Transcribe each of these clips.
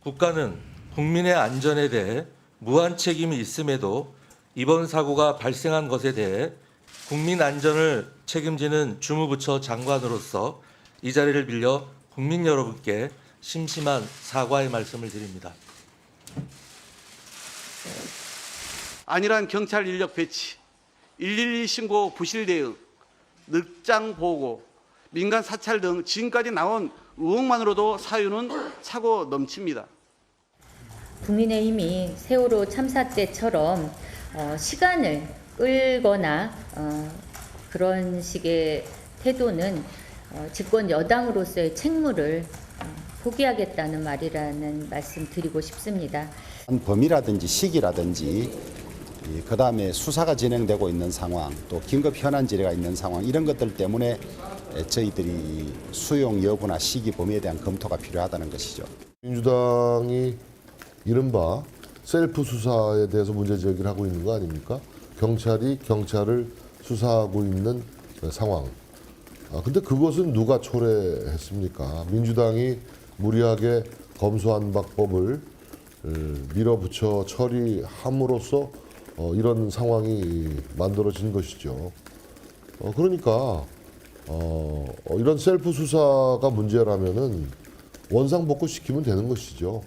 국가는 국민의 안전에 대해 무한 책임이 있음에도 이번 사고가 발생한 것에 대해 국민 안전을 책임지는 주무부처 장관으로서 이 자리를 빌려 국민 여러분께 심심한 사과의 말씀을 드립니다. 안일한 경찰 인력 배치, 112 신고 부실 대응, 늑장 보고, 민간 사찰 등 지금까지 나온 의혹만으로도 사유는 차고 넘칩니다. 국민의힘이 세월호 참사 때처럼 시간을 끌거나 그런 식의 태도는 집권 여당으로서의 책무를 포기하겠다는 말이라는 말씀 드리고 싶습니다. 범위라든지 시기라든지 그다음에 수사가 진행되고 있는 상황, 또 긴급 현안 질의가 있는 상황, 이런 것들 때문에 저희들이 수용 여부나 시기 범위에 대한 검토가 필요하다는 것이죠. 민주당이 이른바 셀프 수사에 대해서 문제 제기를 하고 있는 거 아닙니까? 경찰이 경찰을 수사하고 있는 상황. 근데 그것은 누가 초래했습니까? 민주당이 무리하게 검수안박법을 밀어붙여 처리함으로써 이런 상황이 만들어진 것이죠. 그러니까 이런 셀프 수사가 문제라면은 원상복구 시키면 되는 것이죠.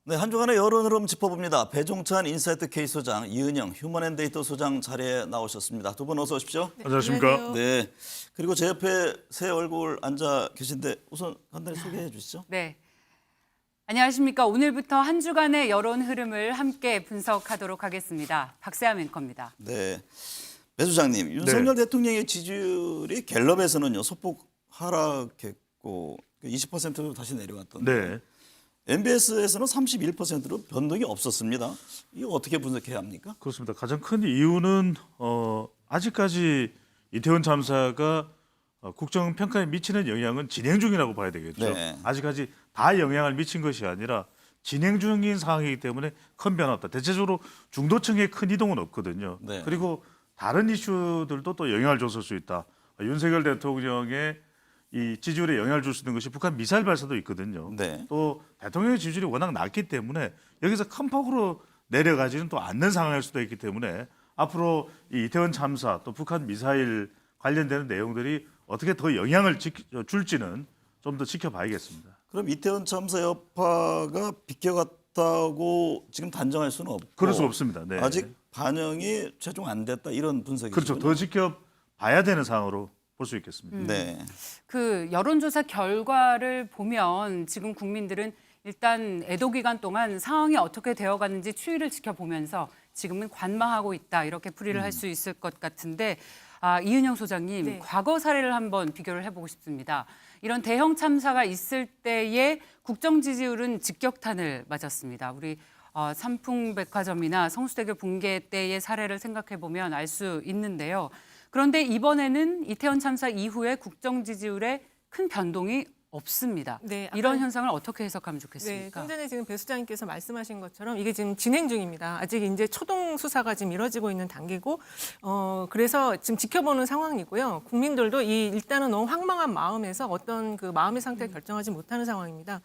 네, 한 주간의 여론 흐름 짚어봅니다. 배종찬 인사이트 K 소장, 이은영 휴먼앤데이터 소장 자리에 나오셨습니다. 두 분 어서 오십시오. 네, 안녕하십니까? 네, 그리고 제 옆에 새 얼굴 앉아 계신데 우선 간단히 소개해 주시죠. 네. 안녕하십니까? 오늘부터 한 주간의 여론 흐름을 함께 분석하도록 하겠습니다. 박세아 앵커입니다. 네, 배 소장님, 윤석열 대통령의 지지율이 갤럽에서는요 소폭 하락했고 20%로 다시 내려왔던데. 네. MBS에서는 31%로 변동이 없었습니다. 이거 어떻게 분석해야 합니까? 그렇습니다. 가장 큰 이유는 아직까지 이태원 참사가 국정평가에 미치는 영향은 진행 중이라고 봐야 되겠죠. 네. 아직까지 다 영향을 미친 것이 아니라 진행 중인 상황이기 때문에 큰 변화 없다. 대체적으로 중도층의 큰 이동은 없거든요. 네. 그리고 다른 이슈들도 또 영향을 줬을 수 있다. 윤석열 대통령의 이 지지율에 영향을 줄 수 있는 것이 북한 미사일 발사도 있거든요. 네. 또 대통령의 지지율이 워낙 낮기 때문에 여기서 큰 폭으로 내려가지는 또 않는 상황일 수도 있기 때문에 앞으로 이 이태원 참사 또 북한 미사일 관련되는 내용들이 어떻게 더 영향을 줄지는 좀 더 지켜봐야겠습니다. 그럼 이태원 참사 여파가 비껴갔다고 지금 단정할 수는 없고 그럴 수 없습니다. 네. 아직 반영이 최종 안 됐다 이런 분석이죠. 그렇죠. 더 지켜봐야 되는 상황으로 볼 수 있겠습니다. 네. 그 여론조사 결과를 보면 지금 국민들은 일단 애도 기간 동안 상황이 어떻게 되어가는지 추이를 지켜보면서 지금은 관망하고 있다 이렇게 풀이를 할 수 있을 것 같은데 이은영 소장님 네. 과거 사례를 한번 비교를 해보고 싶습니다. 이런 대형 참사가 있을 때의 국정 지지율은 직격탄을 맞았습니다. 우리 삼풍백화점이나 성수대교 붕괴 때의 사례를 생각해 보면 알 수 있는데요. 그런데 이번에는 이태원 참사 이후에 국정 지지율에 큰 변동이 없습니다. 네, 이런 현상을 어떻게 해석하면 네, 좋겠습니까? 좀 전에 지금 배 수장님께서 말씀하신 것처럼 이게 지금 진행 중입니다. 아직 이제 초동 수사가 지금 이루어지고 있는 단계고, 그래서 지금 지켜보는 상황이고요. 국민들도 일단은 너무 황망한 마음에서 어떤 그 마음의 상태를 결정하지 못하는 상황입니다.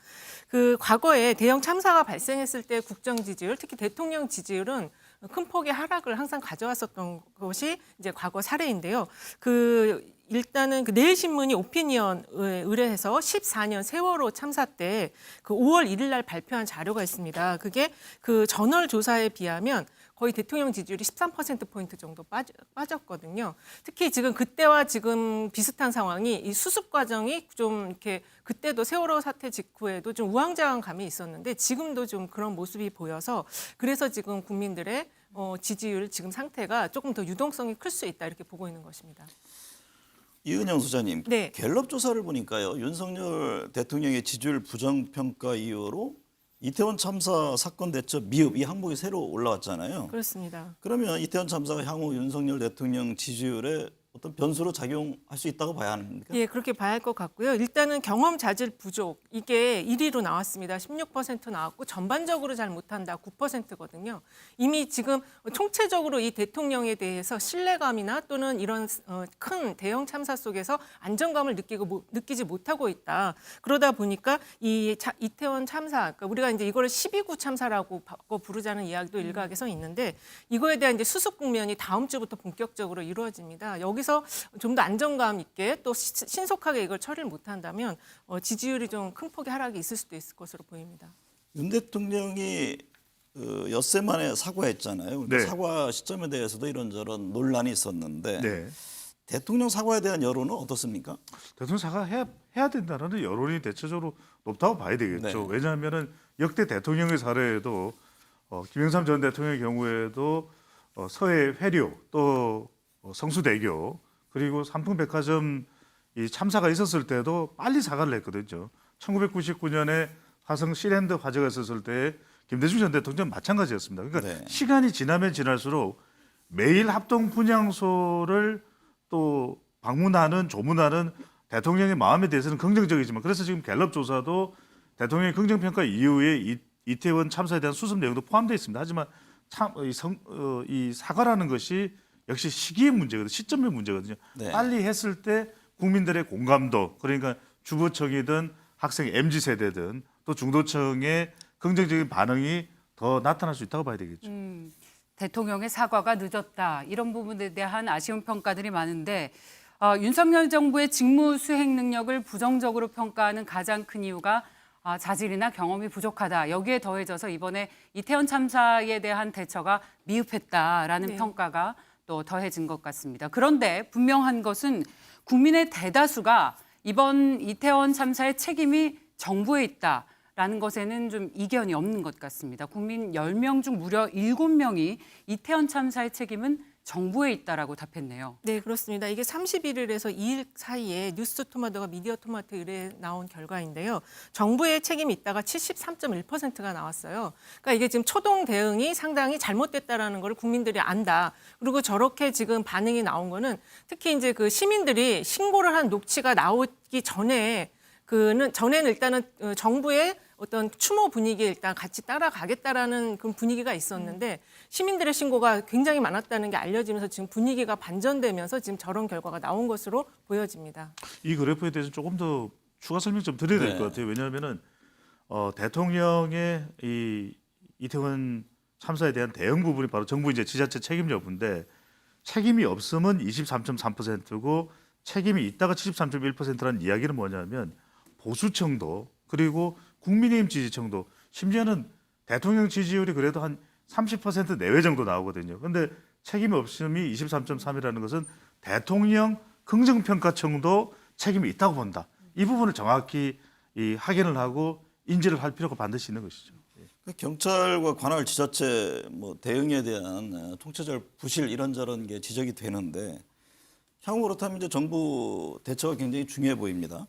그 과거에 대형 참사가 발생했을 때 국정 지지율, 특히 대통령 지지율은 큰 폭의 하락을 항상 가져왔었던 것이 이제 과거 사례인데요. 일단은 그 내일신문이 오피니언에 의뢰해서 14년 세월호 참사 때 그 5월 1일 날 발표한 자료가 있습니다. 그게 그 전월 조사에 비하면 거의 대통령 지지율이 13%포인트 정도 빠졌거든요. 특히 지금 그때와 지금 비슷한 상황이 이 수습 과정이 좀 이렇게 그때도 세월호 사태 직후에도 좀 우왕좌왕 감이 있었는데 지금도 좀 그런 모습이 보여서 그래서 지금 국민들의 지지율 지금 상태가 조금 더 유동성이 클 수 있다 이렇게 보고 있는 것입니다. 이은영 소장님, 네. 갤럽 조사를 보니까요. 윤석열 대통령의 지지율 부정평가 이후로 이태원 참사 사건 대처 미흡 이 항목이 새로 올라왔잖아요. 그렇습니다. 그러면 이태원 참사가 향후 윤석열 대통령 지지율에 어떤 변수로 작용할 수 있다고 봐야 합니까? 예, 그렇게 봐야 할 것 같고요. 일단은 경험 자질 부족 이게 1위로 나왔습니다. 16% 나왔고 전반적으로 잘 못한다 9%거든요. 이미 지금 총체적으로 이 대통령에 대해서 신뢰감이나 또는 이런 큰 대형 참사 속에서 안정감을 느끼지 못하고 있다. 그러다 보니까 이 이태원 참사, 그러니까 우리가 이제 이거를 12구 참사라고 바꿔 부르자는 이야기도 일각에서 있는데 이거에 대한 이제 수습 국면이 다음 주부터 본격적으로 이루어집니다. 여기서 좀 더 안정감 있게 또 신속하게 이걸 처리를 못한다면 지지율이 좀 큰 폭의 하락이 있을 수도 있을 것으로 보입니다. 윤 대통령이 엿새 만에 사과했잖아요. 근데 네. 사과 시점에 대해서도 이런저런 논란이 있었는데 네. 대통령 사과에 대한 여론은 어떻습니까? 대통령 사과해야 된다는 여론이 대체적으로 높다고 봐야 되겠죠. 네. 왜냐하면은 역대 대통령의 사례에도 김영삼 전 대통령의 경우에도 서해 회류 또 성수대교 그리고 삼풍백화점 이 참사가 있었을 때도 빨리 사과를 했거든요. 1999년에 화성 시랜드 화재가 있었을 때 김대중 전 대통령 마찬가지였습니다. 그러니까 네. 시간이 지나면 지날수록 매일 합동 분향소를 또 방문하는 조문하는 대통령의 마음에 대해서는 긍정적이지만 그래서 지금 갤럽 조사도 대통령의 긍정평가 이후에 이태원 참사에 대한 수습 내용도 포함되어 있습니다. 하지만 이 사과라는 것이 역시 시기의 문제거든요. 시점의 문제거든요. 네. 빨리 했을 때 국민들의 공감도 그러니까 주거청이든 학생 MZ세대든 또 중도층의 긍정적인 반응이 더 나타날 수 있다고 봐야 되겠죠. 대통령의 사과가 늦었다. 이런 부분에 대한 아쉬운 평가들이 많은데 윤석열 정부의 직무 수행 능력을 부정적으로 평가하는 가장 큰 이유가 자질이나 경험이 부족하다. 여기에 더해져서 이번에 이태원 참사에 대한 대처가 미흡했다라는 네. 평가가 또 더해진 것 같습니다. 그런데 분명한 것은 국민의 대다수가 이번 이태원 참사의 책임이 정부에 있다라는 것에는 좀 이견이 없는 것 같습니다. 국민 10명 중 무려 7명이 이태원 참사의 책임은 정부에 있다라고 답했네요. 네, 그렇습니다. 이게 31일에서 2일 사이에 뉴스토마토가 미디어토마토 의뢰에 나온 결과인데요. 정부의 책임이 있다가 73.1%가 나왔어요. 그러니까 이게 지금 초동 대응이 상당히 잘못됐다라는 걸 국민들이 안다. 그리고 저렇게 지금 반응이 나온 거는 특히 이제 그 시민들이 신고를 한 녹취가 나오기 전에는 일단은 정부의 어떤 추모 분위기에 일단 같이 따라가겠다라는 그런 분위기가 있었는데 시민들의 신고가 굉장히 많았다는 게 알려지면서 지금 분위기가 반전되면서 지금 저런 결과가 나온 것으로 보여집니다. 이 그래프에 대해서 조금 더 추가 설명 좀 드려야 될 것 네. 같아요. 왜냐하면은 대통령의 이 이태원 참사에 대한 대응 부분이 바로 정부 이제 지자체 책임 여부인데 책임이 없으면 23.3%고 책임이 있다가 73.1%라는 이야기는 뭐냐면 보수층도 그리고 국민의힘 지지층도 심지어는 대통령 지지율이 그래도 한 30% 내외 정도 나오거든요. 그런데 책임이 없음이 23.3이라는 것은 대통령 긍정평가층도 책임이 있다고 본다. 이 부분을 정확히 확인을 하고 인지를 할 필요가 반드시 있는 것이죠. 경찰과 관할 지자체 뭐 대응에 대한 통체적 부실 이런저런 게 지적이 되는데 향후 그렇다면 이제 정부 대처가 굉장히 중요해 보입니다.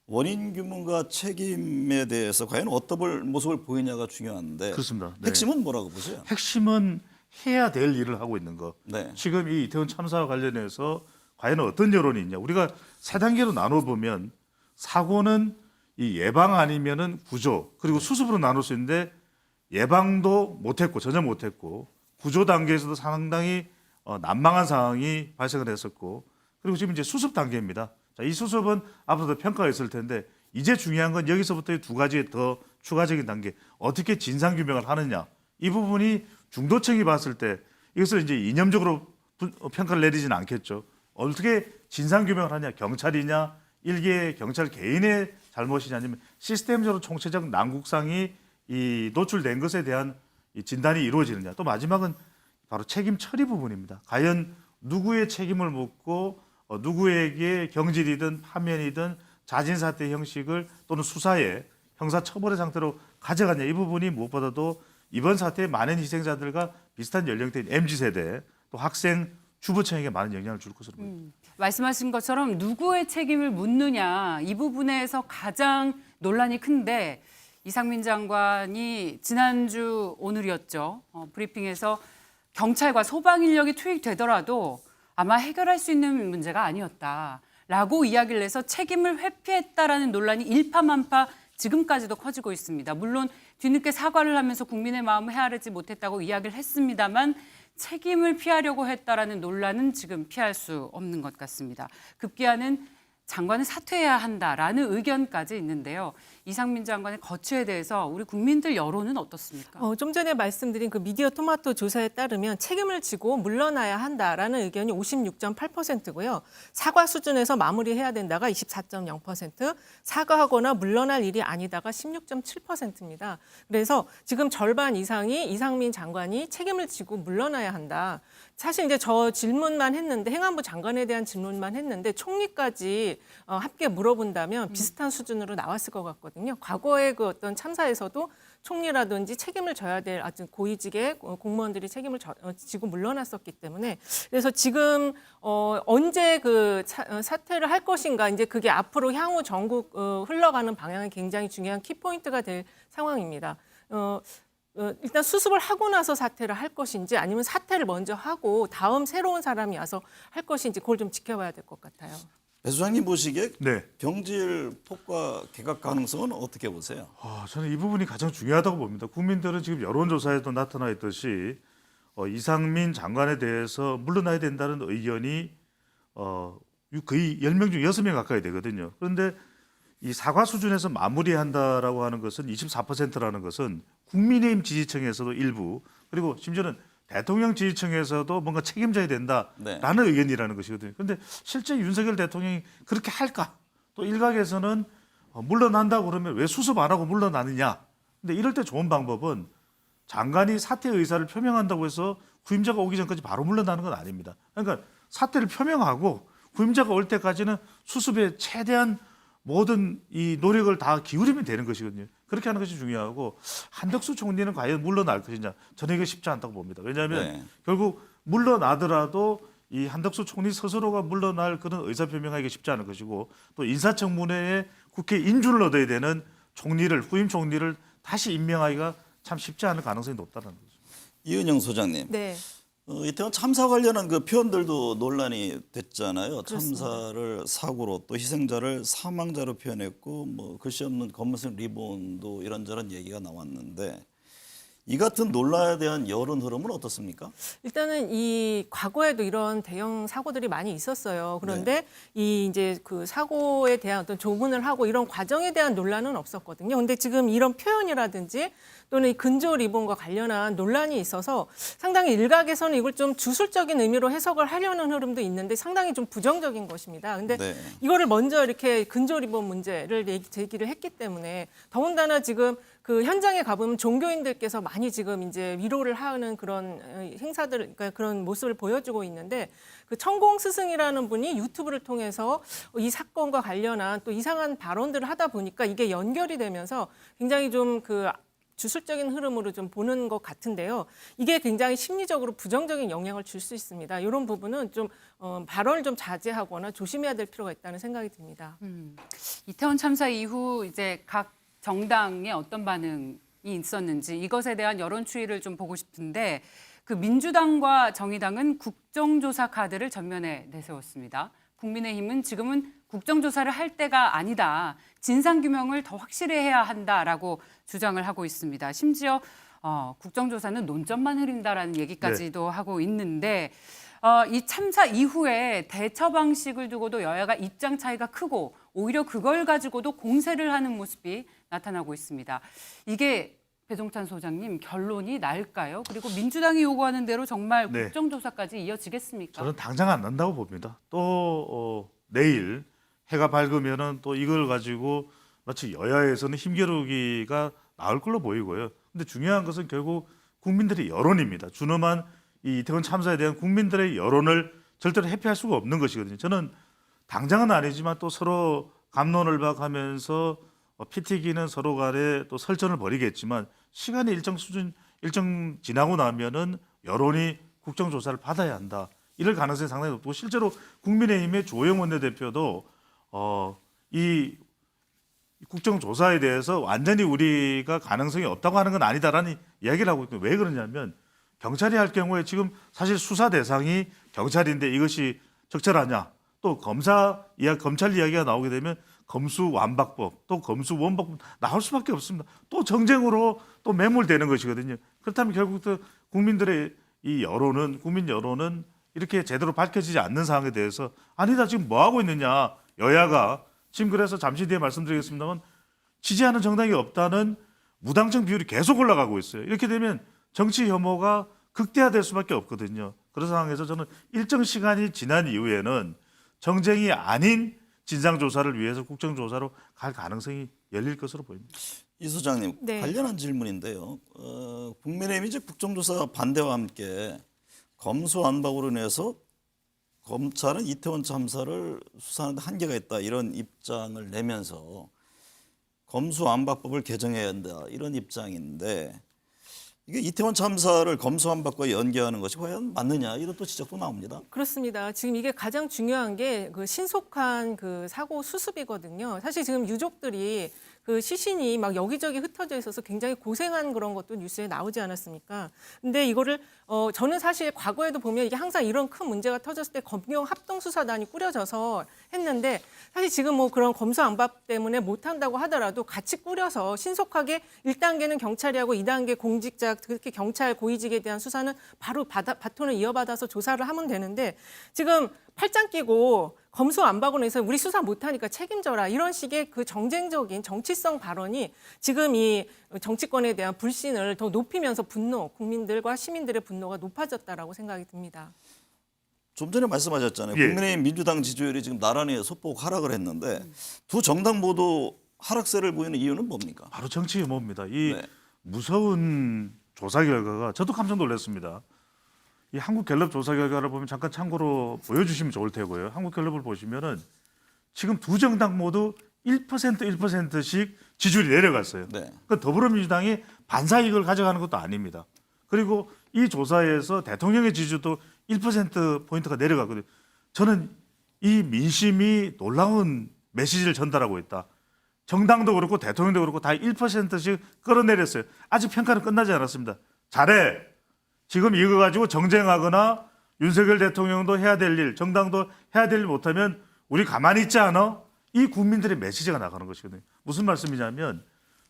원인 규명과 책임에 대해서 과연 어떤 모습을 보이냐가 중요한데 그렇습니다. 네. 핵심은 뭐라고 보세요? 핵심은 해야 될 일을 하고 있는 거. 네. 지금 이 이태원 참사와 관련해서 과연 어떤 여론이 있냐. 우리가 세 단계로 나눠보면 사고는 이 예방 아니면은 구조 그리고 수습으로 나눌 수 있는데 예방도 못했고 전혀 못했고 구조 단계에서도 상당히 난망한 상황이 발생을 했었고 그리고 지금 이제 수습 단계입니다. 자, 이 수습은 앞으로도 평가가 있을 텐데 이제 중요한 건 여기서부터 두 가지 더 추가적인 단계 어떻게 진상 규명을 하느냐 이 부분이 중도층이 봤을 때 이것을 이제 이념적으로 평가를 내리지는 않겠죠. 어떻게 진상 규명을 하냐 경찰이냐 일개 경찰 개인의 잘못이냐 아니면 시스템적으로 총체적 난국상이 노출된 것에 대한 이 진단이 이루어지느냐 또 마지막은 바로 책임 처리 부분입니다. 과연 누구의 책임을 묻고 누구에게 경질이든 파면이든 자진사퇴 형식을 또는 수사에 형사처벌의 상태로 가져가냐 이 부분이 무엇보다도 이번 사태의 많은 희생자들과 비슷한 연령대인 MZ세대 또 학생 주부층에게 많은 영향을 줄 것으로 보입니다. 말씀하신 것처럼 누구의 책임을 묻느냐 이 부분에서 가장 논란이 큰데 이상민 장관이 지난주 오늘이었죠. 브리핑에서 경찰과 소방 인력이 투입되더라도 아마 해결할 수 있는 문제가 아니었다라고 이야기를 해서 책임을 회피했다라는 논란이 일파만파 지금까지도 커지고 있습니다. 물론 뒤늦게 사과를 하면서 국민의 마음을 헤아리지 못했다고 이야기를 했습니다만 책임을 피하려고 했다라는 논란은 지금 피할 수 없는 것 같습니다. 급기야는 장관은 사퇴해야 한다라는 의견까지 있는데요. 이상민 장관의 거취에 대해서 우리 국민들 여론은 어떻습니까? 좀 전에 말씀드린 그 미디어 토마토 조사에 따르면 책임을 지고 물러나야 한다라는 의견이 56.8%고요. 사과 수준에서 마무리해야 된다가 24.0%, 사과하거나 물러날 일이 아니다가 16.7%입니다. 그래서 지금 절반 이상이 이상민 장관이 책임을 지고 물러나야 한다. 사실 이제 저 질문만 했는데 행안부 장관에 대한 질문만 했는데 총리까지 함께 물어본다면 비슷한 수준으로 나왔을 것 같거든요. 과거의 그 어떤 참사에서도 총리라든지 책임을 져야 될 아주 고위직의 공무원들이 책임을 지고 물러났었기 때문에 그래서 지금 언제 그 사퇴를 할 것인가 이제 그게 앞으로 향후 전국 흘러가는 방향이 굉장히 중요한 키포인트가 될 상황입니다. 일단 수습을 하고 나서 사퇴를 할 것인지 아니면 사퇴를 먼저 하고 다음 새로운 사람이 와서 할 것인지 그걸 좀 지켜봐야 될 것 같아요. 배 소장님 보시기에 네. 경질 폭과 개각 가능성은 어떻게 보세요? 저는 이 부분이 가장 중요하다고 봅니다. 국민들은 지금 여론조사에도 나타나 있듯이 이상민 장관에 대해서 물러나야 된다는 의견이 거의 10명 중 6명 가까이 되거든요. 그런데 이 사과 수준에서 마무리한다라고 하는 것은 24%라는 것은 국민의힘 지지층에서도 일부 그리고 심지어는 대통령 지지층에서도 뭔가 책임져야 된다라는 의견이라는 것이거든요. 그런데 실제 윤석열 대통령이 그렇게 할까? 또 일각에서는 물러난다고 그러면 왜 수습 안 하고 물러나느냐? 근데 이럴 때 좋은 방법은 장관이 사퇴 의사를 표명한다고 해서 후임자가 오기 전까지 바로 물러나는 건 아닙니다. 그러니까 사퇴를 표명하고 후임자가 올 때까지는 수습에 최대한 모든 이 노력을 다 기울이면 되는 것이거든요. 그렇게 하는 것이 중요하고 한덕수 총리는 과연 물러날 것이냐 저는 이게 쉽지 않다고 봅니다. 왜냐하면 결국 물러나더라도 이 한덕수 총리 스스로가 물러날 그런 의사표명하기가 쉽지 않은 것이고 또 인사청문회에 국회 인준을 얻어야 되는 총리를 후임 총리를 다시 임명하기가 참 쉽지 않은 가능성이 높다는 거죠. 이은영 소장님. 네. 이태원 참사 관련한 그 표현들도 논란이 됐잖아요. 그렇습니다. 참사를 사고로 또 희생자를 사망자로 표현했고 뭐 글씨 없는 검은색 리본도 이런저런 얘기가 나왔는데 이 같은 논란에 대한 여론 흐름은 어떻습니까? 일단은 이 과거에도 이런 대형 사고들이 많이 있었어요. 그런데 이 이제 그 사고에 대한 어떤 조문을 하고 이런 과정에 대한 논란은 없었거든요. 근데 지금 이런 표현이라든지 또는 이 근조 리본과 관련한 논란이 있어서 상당히 일각에서는 이걸 좀 주술적인 의미로 해석을 하려는 흐름도 있는데 상당히 좀 부정적인 것입니다. 근데 이거를 먼저 이렇게 근조 리본 문제를 제기를 했기 때문에 더군다나 지금 그 현장에 가보면 종교인들께서 많이 지금 이제 위로를 하는 그런 행사들, 그러니까 그런 모습을 보여주고 있는데 그 천공 스승이라는 분이 유튜브를 통해서 이 사건과 관련한 또 이상한 발언들을 하다 보니까 이게 연결이 되면서 굉장히 좀 그 주술적인 흐름으로 좀 보는 것 같은데요. 이게 굉장히 심리적으로 부정적인 영향을 줄 수 있습니다. 이런 부분은 좀 발언을 좀 자제하거나 조심해야 될 필요가 있다는 생각이 듭니다. 이태원 참사 이후 이제 각 정당의 어떤 반응이 있었는지 이것에 대한 여론 추이를 좀 보고 싶은데 그 민주당과 정의당은 국정조사 카드를 전면에 내세웠습니다. 국민의힘은 지금은 국정조사를 할 때가 아니다. 진상규명을 더 확실히 해야 한다라고 주장을 하고 있습니다. 심지어 국정조사는 논점만 흐린다라는 얘기까지도 하고 있는데 이 참사 이후에 대처 방식을 두고도 여야가 입장 차이가 크고 오히려 그걸 가지고도 공세를 하는 모습이 나타나고 있습니다. 이게 배종찬 소장님 결론이 날까요? 그리고 민주당이 요구하는 대로 정말 국정조사까지 이어지겠습니까? 저는 당장 안 난다고 봅니다. 또 내일 해가 밝으면은 또 이걸 가지고 마치 여야에서는 힘겨루기가 나올 걸로 보이고요. 근데 중요한 것은 결국 국민들의 여론입니다. 준엄한 이 이태원 참사에 대한 국민들의 여론을 절대로 회피할 수가 없는 것이거든요. 저는 당장은 아니지만 또 서로 갑론을박하면서 피 튀기는 서로 간에 또 설전을 벌이겠지만 시간이 일정 지나고 나면은 여론이 국정조사를 받아야 한다. 이럴 가능성이 상당히 높고 실제로 국민의힘의 주호영 원내대표도 이 국정조사에 대해서 완전히 우리가 가능성이 없다고 하는 건 아니다라는 이야기를 하고 있거든요. 왜 그러냐면 경찰이 할 경우에 지금 사실 수사 대상이 경찰인데 이것이 적절하냐? 또 검찰 이야기가 나오게 되면 검수완박법 또 검수원박법 나올 수밖에 없습니다. 또 정쟁으로 또 매몰되는 것이거든요. 그렇다면 결국 또 국민들의 국민 여론은 이렇게 제대로 밝혀지지 않는 상황에 대해서 아니다 지금 뭐 하고 있느냐 여야가 지금 그래서 잠시 뒤에 말씀드리겠습니다만 지지하는 정당이 없다는 무당청 비율이 계속 올라가고 있어요. 이렇게 되면 정치 혐오가 극대화될 수밖에 없거든요. 그런 상황에서 저는 일정 시간이 지난 이후에는 정쟁이 아닌 진상조사를 위해서 국정조사로 갈 가능성이 열릴 것으로 보입니다. 이 소장님 네. 관련한 질문인데요. 국민의힘이 이제 국정조사 반대와 함께 검수완박으로 인해서 검찰은 이태원 참사를 수사하는데 한계가 있다 이런 입장을 내면서 검수완박법을 개정해야 한다 이런 입장인데 이게 이태원 참사를 검수완박과 연계하는 것이 과연 맞느냐 이런 또 지적도 나옵니다. 그렇습니다. 지금 이게 가장 중요한 게 그 신속한 그 사고 수습이거든요. 사실 지금 유족들이 그 시신이 막 여기저기 흩어져 있어서 굉장히 고생한 그런 것도 뉴스에 나오지 않았습니까? 근데 이거를 저는 사실 과거에도 보면 이게 항상 이런 큰 문제가 터졌을 때 검경 합동수사단이 꾸려져서 했는데 사실 지금 뭐 그런 검수완박 때문에 못한다고 하더라도 같이 꾸려서 신속하게 1단계는 경찰이 하고 2단계 공직자 특히 경찰 고위직에 대한 수사는 바로 바톤을 이어받아서 조사를 하면 되는데 지금 팔짱 끼고 검수완박으로 해서 우리 수사 못하니까 책임져라 이런 식의 그 정쟁적인 정치성 발언이 지금 이 정치권에 대한 불신을 더 높이면서 국민들과 시민들의 분노가 높아졌다라고 생각이 듭니다. 좀 전에 말씀하셨잖아요. 예. 국민의힘 민주당 지지율이 지금 나란히 소폭 하락을 했는데 두 정당 모두 하락세를 보이는 이유는 뭡니까? 바로 정치 혐오입니다. 이 네. 무서운 조사 결과가 저도 깜짝 놀랐습니다. 이 한국갤럽 조사 결과를 보면 잠깐 참고로 보여주시면 좋을 테고요. 한국갤럽을 보시면은 지금 두 정당 모두 1%씩 지지율이 내려갔어요. 네. 그러니까 더불어민주당이 반사이익을 가져가는 것도 아닙니다. 그리고 이 조사에서 대통령의 지지도 1%포인트가 내려가거든요. 저는 이 민심이 놀라운 메시지를 전달하고 있다. 정당도 그렇고 대통령도 그렇고 다 1%씩 끌어내렸어요. 아직 평가는 끝나지 않았습니다. 잘해. 지금 이거 가지고 정쟁하거나 윤석열 대통령도 해야 될 일, 정당도 해야 될 일 못하면 우리 가만히 있지 않아? 이 국민들의 메시지가 나가는 것이거든요. 무슨 말씀이냐면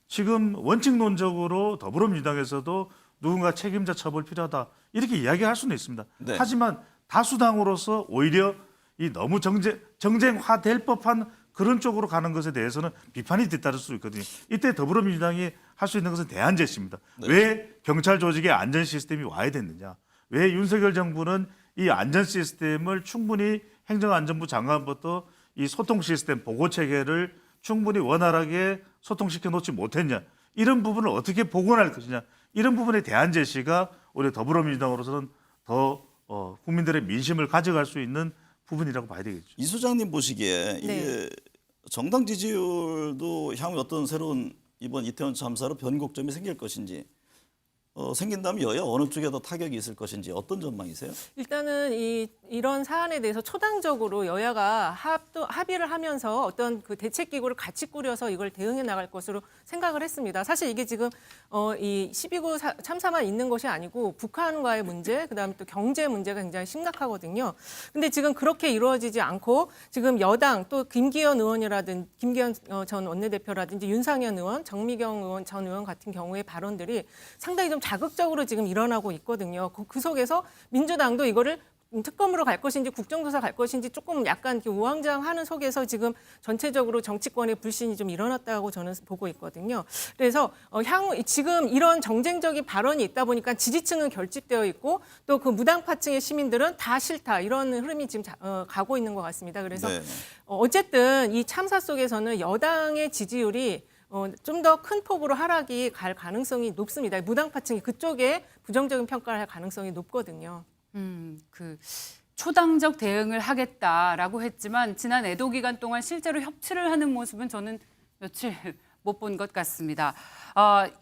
지금 원칙론적으로 더불어민주당에서도 누군가 책임자 처벌 필요하다 이렇게 이야기할 수는 있습니다. 네. 하지만 다수당으로서 오히려 이 너무 정쟁화될 법한 그런 쪽으로 가는 것에 대해서는 비판이 뒤따를 수 있거든요. 이때 더불어민주당이 할 수 있는 것은 대안 제시입니다. 네. 왜 경찰 조직의 안전 시스템이 와야 됐느냐? 왜 윤석열 정부는 이 안전 시스템을 충분히 행정안전부 장관부터 이 소통 시스템 보고 체계를 충분히 원활하게 소통시켜 놓지 못했냐? 이런 부분을 어떻게 복원할 것이냐? 이런 부분에 대한 제시가 우리 더불어민주당으로서는 더 국민들의 민심을 가져갈 수 있는 부분이라고 봐야 되겠죠. 이 소장님 보시기에 이게 정당 지지율도 향후 어떤 새로운 이번 이태원 참사로 변곡점이 생길 것인지 생긴다면 여야 어느 쪽에 더 타격이 있을 것인지 어떤 전망이세요? 일단은 이런 사안에 대해서 초당적으로 여야가 합의를 하면서 어떤 그 대책 기구를 같이 꾸려서 이걸 대응해 나갈 것으로 생각을 했습니다. 사실 이게 지금 이 12구 참사만 있는 것이 아니고 북한과의 문제, 그다음에 또 경제 문제가 굉장히 심각하거든요. 근데 지금 그렇게 이루어지지 않고 지금 여당 또 김기현 전 원내대표라든지 윤상현 의원, 정미경 의원 전 의원 같은 경우의 발언들이 상당히 좀 자극적으로 지금 일어나고 있거든요. 그 속에서 민주당도 이거를 특검으로 갈 것인지 국정조사 갈 것인지 조금 약간 이렇게 우왕좌왕하는 속에서 지금 전체적으로 정치권의 불신이 좀 일어났다고 저는 보고 있거든요. 그래서 향후 지금 이런 정쟁적인 발언이 있다 보니까 지지층은 결집되어 있고 또 그 무당파층의 시민들은 다 싫다 이런 흐름이 지금 가고 있는 것 같습니다. 그래서 네. 어쨌든 이 참사 속에서는 여당의 지지율이 좀 더 큰 폭으로 하락이 갈 가능성이 높습니다. 무당파층이 그쪽에 부정적인 평가를 할 가능성이 높거든요. 그 초당적 대응을 하겠다라고 했지만 지난 애도 기간 동안 실제로 협치를 하는 모습은 저는 며칠 못 본 것 같습니다.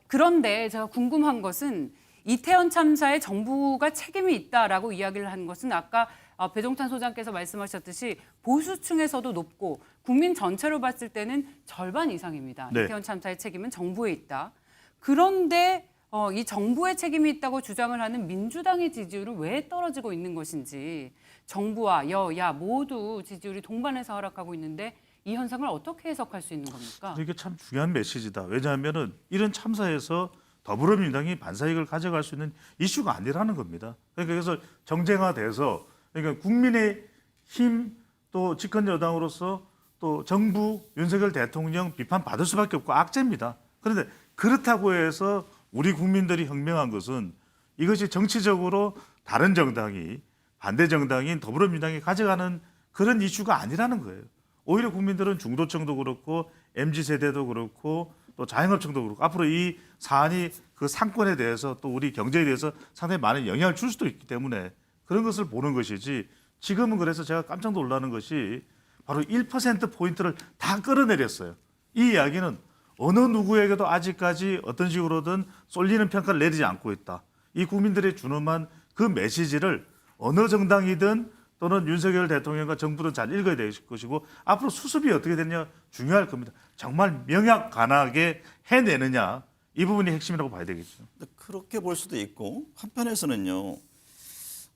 그런데 제가 궁금한 것은 이태원 참사에 정부가 책임이 있다라고 이야기를 한 것은 아까 배종찬 소장께서 말씀하셨듯이 보수층에서도 높고 국민 전체로 봤을 때는 절반 이상입니다. 네. 이태원 참사의 책임은 정부에 있다. 그런데 이 정부의 책임이 있다고 주장을 하는 민주당의 지지율은 왜 떨어지고 있는 것인지, 정부와 여야 모두 지지율이 동반해서 하락하고 있는데 이 현상을 어떻게 해석할 수 있는 겁니까? 이게 참 중요한 메시지다. 왜냐하면은 이런 참사에서 더불어민주당이 반사이익을 가져갈 수 있는 이슈가 아니라는 겁니다. 그러니까 그래서 정쟁화돼서, 그러니까 국민의힘 또 집권 여당으로서 또 정부 윤석열 대통령 비판 받을 수밖에 없고 악재입니다. 그런데 그렇다고 해서 우리 국민들이 현명한 것은 이것이 정치적으로 다른 정당이, 반대 정당인 더불어민주당이 가져가는 그런 이슈가 아니라는 거예요. 오히려 국민들은 중도층도 그렇고 MZ세대도 그렇고 또 자영업층도 그렇고 앞으로 이 사안이 그 상권에 대해서 또 우리 경제에 대해서 상당히 많은 영향을 줄 수도 있기 때문에 그런 것을 보는 것이지, 지금은 그래서 제가 깜짝 놀라는 것이 바로 1%포인트를 다 끌어내렸어요. 이 이야기는 어느 누구에게도 아직까지 어떤 식으로든 쏠리는 평가를 내리지 않고 있다. 이 국민들의 준엄한 그 메시지를 어느 정당이든 또는 윤석열 대통령과 정부든 잘 읽어야 될 것이고, 앞으로 수습이 어떻게 되느냐 중요할 겁니다. 정말 명약관하게 해내느냐, 이 부분이 핵심이라고 봐야 되겠죠. 그렇게 볼 수도 있고, 한편에서는요.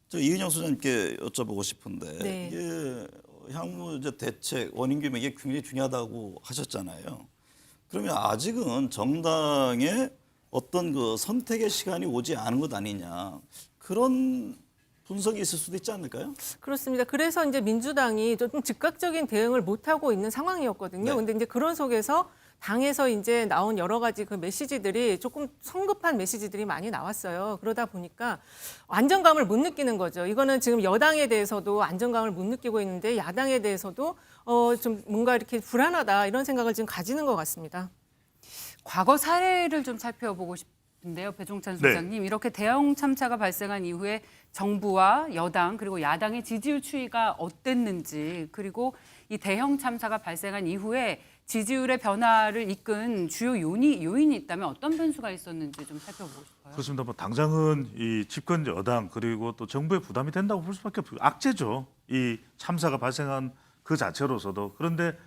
저 이은영 소장님께 여쭤보고 싶은데, 네. 이게 향후 이제 대책, 원인 규명 이게 굉장히 중요하다고 하셨잖아요. 그러면 아직은 정당의 어떤 그 선택의 시간이 오지 않은 것 아니냐, 그런 분석이 있을 수도 있지 않을까요? 그렇습니다. 그래서 이제 민주당이 좀 즉각적인 대응을 못 하고 있는 상황이었거든요. 네. 근데 이제 그런 속에서 당에서 이제 나온 여러 가지 그 메시지들이 조금 성급한 메시지들이 많이 나왔어요. 그러다 보니까 안정감을 못 느끼는 거죠. 이거는 지금 여당에 대해서도 안정감을 못 느끼고 있는데, 야당에 대해서도 좀 뭔가 이렇게 불안하다 이런 생각을 지금 가지는 것 같습니다. 과거 사례를 좀 살펴보고 싶은데요, 배종찬 소장님. 이렇게 대형 참사가 발생한 이후에 정부와 여당 그리고 야당의 지지율 추이가 어땠는지, 그리고 이 대형 참사가 발생한 이후에 지지율의 변화를 이끈 주요 요인이 있다면 어떤 변수가 있었는지 좀 살펴보고 싶어요. 그렇습니다. 뭐 당장은 이 집권 여당 그리고 또 정부의 부담이 된다고 볼 수밖에 없고, 악재죠. 이 참사가 발생한 그 자체로서도. 그런데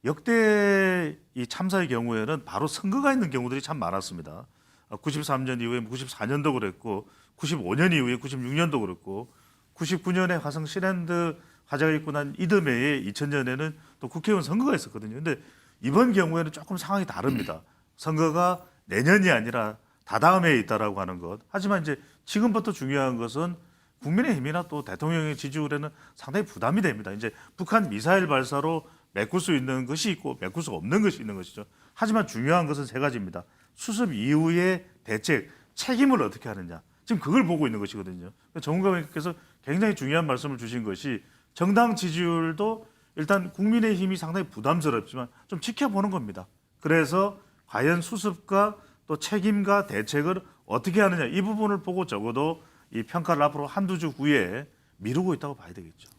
역대 이 참사의 경우에는 바로 선거가 있는 경우들이 참 많았습니다. 93년 이후에 94년도 그랬고, 95년 이후에 96년도 그랬고, 99년에 화성 실랜드 화재가 있고 난 이듬해에 2000년에는 또 국회의원 선거가 있었거든요. 근데 이번 경우에는 조금 상황이 다릅니다. 선거가 내년이 아니라 다다음해에 있다라고 하는 것. 하지만 이제 지금부터 중요한 것은 국민의힘이나 또 대통령의 지지율에는 상당히 부담이 됩니다. 이제 북한 미사일 발사로 메꿀 수 있는 것이 있고 메꿀 수 없는 것이 있는 것이죠. 하지만 중요한 것은 세 가지입니다. 수습 이후의 대책, 책임을 어떻게 하느냐. 지금 그걸 보고 있는 것이거든요. 전문가님께서 굉장히 중요한 말씀을 주신 것이, 정당 지지율도 일단 국민의힘이 상당히 부담스럽지만 좀 지켜보는 겁니다. 그래서 과연 수습과 또 책임과 대책을 어떻게 하느냐, 이 부분을 보고 적어도 이 평가를 앞으로 한두 주 후에 미루고 있다고 봐야 되겠죠.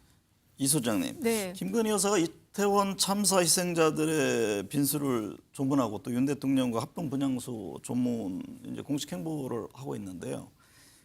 이 소장님, 네. 김건희 여사가 이태원 참사 희생자들의 빈수를 조문하고 또 윤 대통령과 합동 분향소 조문 이제 공식 행보를 하고 있는데요.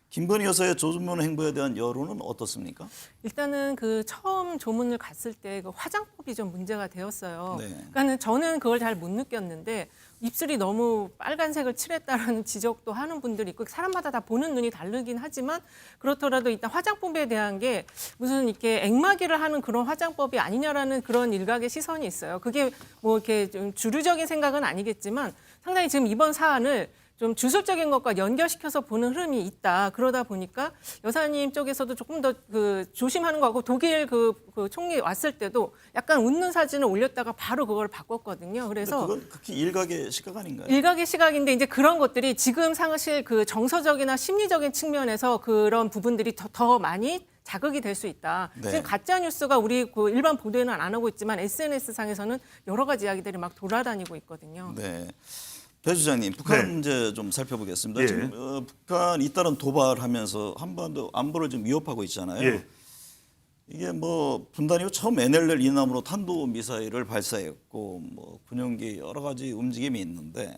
김건희 여사의 조문 행보에 대한 여론은 어떻습니까? 일단은 그 처음 조문을 갔을 때 그 화장법이 좀 문제가 되었어요. 네. 그러니까는 저는 그걸 잘 못 느꼈는데, 입술이 너무 빨간색을 칠했다라는 지적도 하는 분들이 있고, 사람마다 다 보는 눈이 다르긴 하지만 그렇더라도 일단 화장법에 대한 게 무슨 이렇게 앵마기를 하는 그런 화장법이 아니냐라는 그런 일각의 시선이 있어요. 그게 뭐 이렇게 좀 주류적인 생각은 아니겠지만 상당히 지금 이번 사안을 좀 주술적인 것과 연결시켜서 보는 흐름이 있다. 그러다 보니까 여사님 쪽에서도 조금 더 그 조심하는 거 같고, 독일 그 총리 왔을 때도 약간 웃는 사진을 올렸다가 바로 그걸 바꿨거든요. 그래서 그건 극히 일각의 시각 아닌가요? 일각의 시각인데, 이제 그런 것들이 지금 사실 그 정서적이나 심리적인 측면에서 그런 부분들이 더 많이 자극이 될 수 있다. 네. 지금 가짜 뉴스가 우리 그 일반 보도에는 안 하고 있지만 SNS 상에서는 여러 가지 이야기들이 막 돌아다니고 있거든요. 네. 배 주장님, 북한 네. 문제 좀 살펴보겠습니다. 예. 지금 북한 잇따른 도발하면서 한반도 안보를 지금 위협하고 있잖아요. 예. 이게 뭐 분단 이후 처음 NLL 이남으로 탄도 미사일을 발사했고, 뭐 군용기 여러 가지 움직임이 있는데,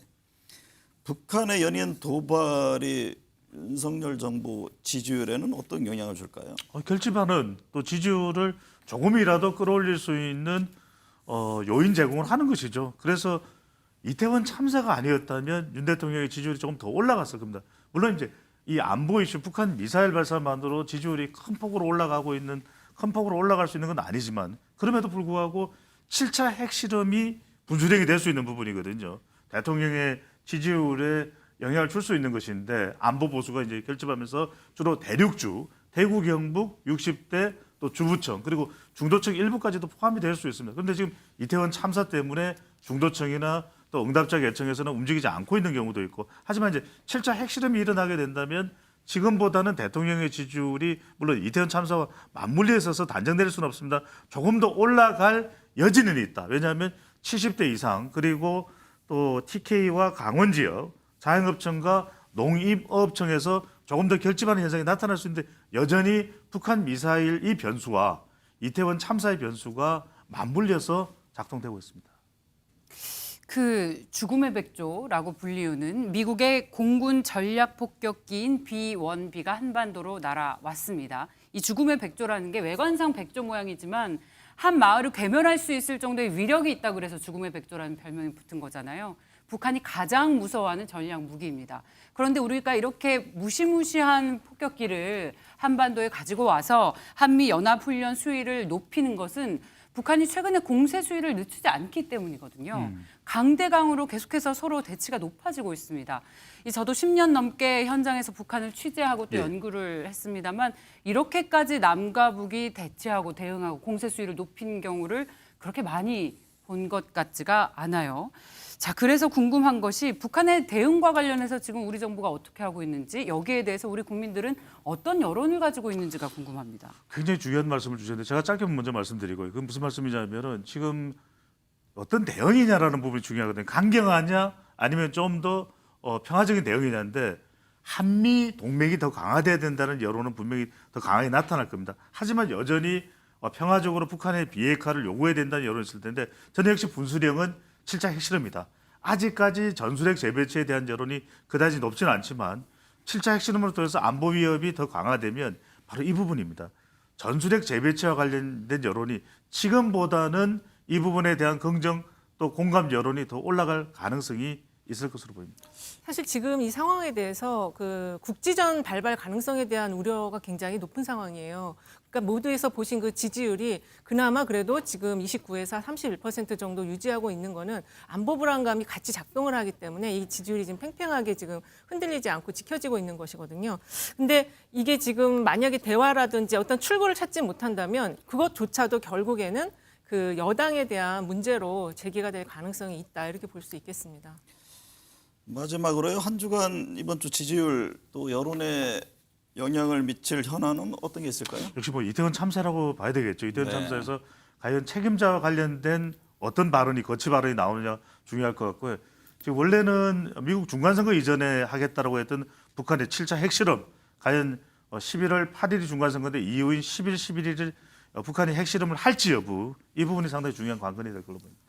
북한의 연이은 도발이 윤석열 정부 지지율에는 어떤 영향을 줄까요? 결집하는 또 지지율을 조금이라도 끌어올릴 수 있는 요인 제공을 하는 것이죠. 그래서 이태원 참사가 아니었다면 윤 대통령의 지지율이 조금 더 올라갔을 겁니다. 물론 이제 이 안보 이슈, 북한 미사일 발사만으로 지지율이 큰 폭으로 올라갈 수 있는 건 아니지만 그럼에도 불구하고 7차 핵실험이 분수령이 될 수 있는 부분이거든요. 대통령의 지지율에 영향을 줄 수 있는 것인데 안보 보수가 이제 결집하면서 주로 대륙주, 대구, 경북 60대 또 주부청 그리고 중도청 일부까지도 포함이 될 수 있습니다. 그런데 지금 이태원 참사 때문에 중도청이나 또 응답자 계층에서는 움직이지 않고 있는 경우도 있고 하지만 이제 7차 핵실험이 일어나게 된다면 지금보다는 대통령의 지지율이 물론 이태원 참사와 맞물려 있어서 단정될 수는 없습니다. 조금 더 올라갈 여지는 있다. 왜냐하면 70대 이상 그리고 또 TK와 강원 지역 자영업청과 농임업청에서 조금 더 결집하는 현상이 나타날 수 있는데 여전히 북한 미사일 이 변수와 이태원 참사의 변수가 맞물려서 작동되고 있습니다. 그 죽음의 백조라고 불리우는 미국의 공군 전략 폭격기인 B-1B가 한반도로 날아왔습니다. 이 죽음의 백조라는 게 외관상 백조 모양이지만 한 마을을 괴멸할 수 있을 정도의 위력이 있다고 그래서 죽음의 백조라는 별명이 붙은 거잖아요. 북한이 가장 무서워하는 전략 무기입니다. 그런데 우리가 이렇게 무시무시한 폭격기를 한반도에 가지고 와서 한미 연합훈련 수위를 높이는 것은 북한이 최근에 공세 수위를 늦추지 않기 때문이거든요. 강대강으로 계속해서 서로 대치가 높아지고 있습니다. 저도 10년 넘게 현장에서 북한을 취재하고 또 연구를 했습니다만 이렇게까지 남과 북이 대치하고 대응하고 공세 수위를 높인 경우를 그렇게 많이 본 것 같지가 않아요. 자, 그래서 궁금한 것이 북한의 대응과 관련해서 지금 우리 정부가 어떻게 하고 있는지 여기에 대해서 우리 국민들은 어떤 여론을 가지고 있는지가 궁금합니다. 굉장히 중요한 말씀을 주셨는데 제가 짧게 먼저 말씀드리고요. 그건 무슨 말씀이냐면은 지금 어떤 대응이냐라는 부분이 중요하거든요. 강경하냐 아니면 좀 더 평화적인 대응이냐인데 한미 동맹이 더 강화돼야 된다는 여론은 분명히 더 강하게 나타날 겁니다. 하지만 여전히 평화적으로 북한의 비핵화를 요구해야 된다는 여론이 있을 텐데 저는 역시 분수령은 7차 핵실험이다. 아직까지 전술핵 재배치에 대한 여론이 그다지 높지는 않지만 7차 핵실험으로 통해서 안보 위협이 더 강화되면 바로 이 부분입니다. 전술핵 재배치와 관련된 여론이 지금보다는 이 부분에 대한 긍정 또 공감 여론이 더 올라갈 가능성이 있을 것으로 보입니다. 사실 지금 이 상황에 대해서 그 국지전 발발 가능성에 대한 우려가 굉장히 높은 상황이에요. 그러니까 모두에서 보신 그 지지율이 그나마 그래도 지금 29에서 31% 정도 유지하고 있는 거는 안보 불안감이 같이 작동을 하기 때문에 이 지지율이 지금 팽팽하게 지금 흔들리지 않고 지켜지고 있는 것이거든요. 근데 이게 지금 만약에 대화라든지 어떤 출구를 찾지 못한다면 그것조차도 결국에는 그 여당에 대한 문제로 제기가 될 가능성이 있다 이렇게 볼 수 있겠습니다. 마지막으로요. 한 주간 이번 주 지지율 또 여론에 영향을 미칠 현안은 어떤 게 있을까요? 역시 뭐 이태원 참사라고 봐야 되겠죠. 이태원 참사에서 과연 책임자와 관련된 어떤 발언이 거치 발언이 나오느냐 중요할 것 같고요. 지금 원래는 미국 중간선거 이전에 하겠다라고 했던 북한의 7차 핵실험 과연 11월 8일이 중간선거인데 이후인 10일, 11일을 북한이 핵실험을 할지 여부 이 부분이 상당히 중요한 관건이 될 걸로 보입니다.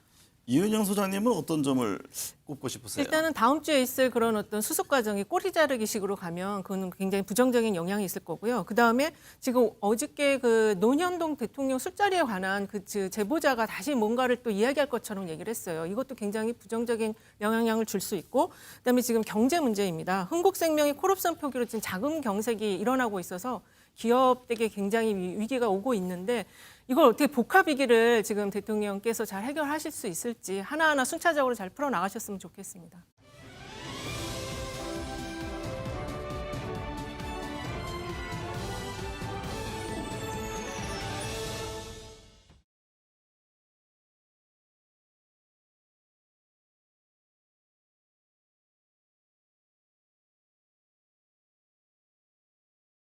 이은영 소장님은 어떤 점을 꼽고 싶으세요? 일단은 다음 주에 있을 그런 어떤 수습 과정이 꼬리 자르기식으로 가면 그건 굉장히 부정적인 영향이 있을 거고요. 그 다음에 지금 어저께 그 노년동 대통령 술자리에 관한 그 제보자가 다시 뭔가를 또 이야기할 것처럼 얘기를 했어요. 이것도 굉장히 부정적인 영향을 줄 수 있고, 그다음에 지금 경제 문제입니다. 흥국생명이 콜옵션 표기로 지금 자금 경색이 일어나고 있어서 기업에게 굉장히 위기가 오고 있는데 이걸 어떻게 복합위기를 지금 대통령께서 잘 해결하실 수 있을지 하나하나 순차적으로 잘 풀어나가셨으면 좋겠습니다.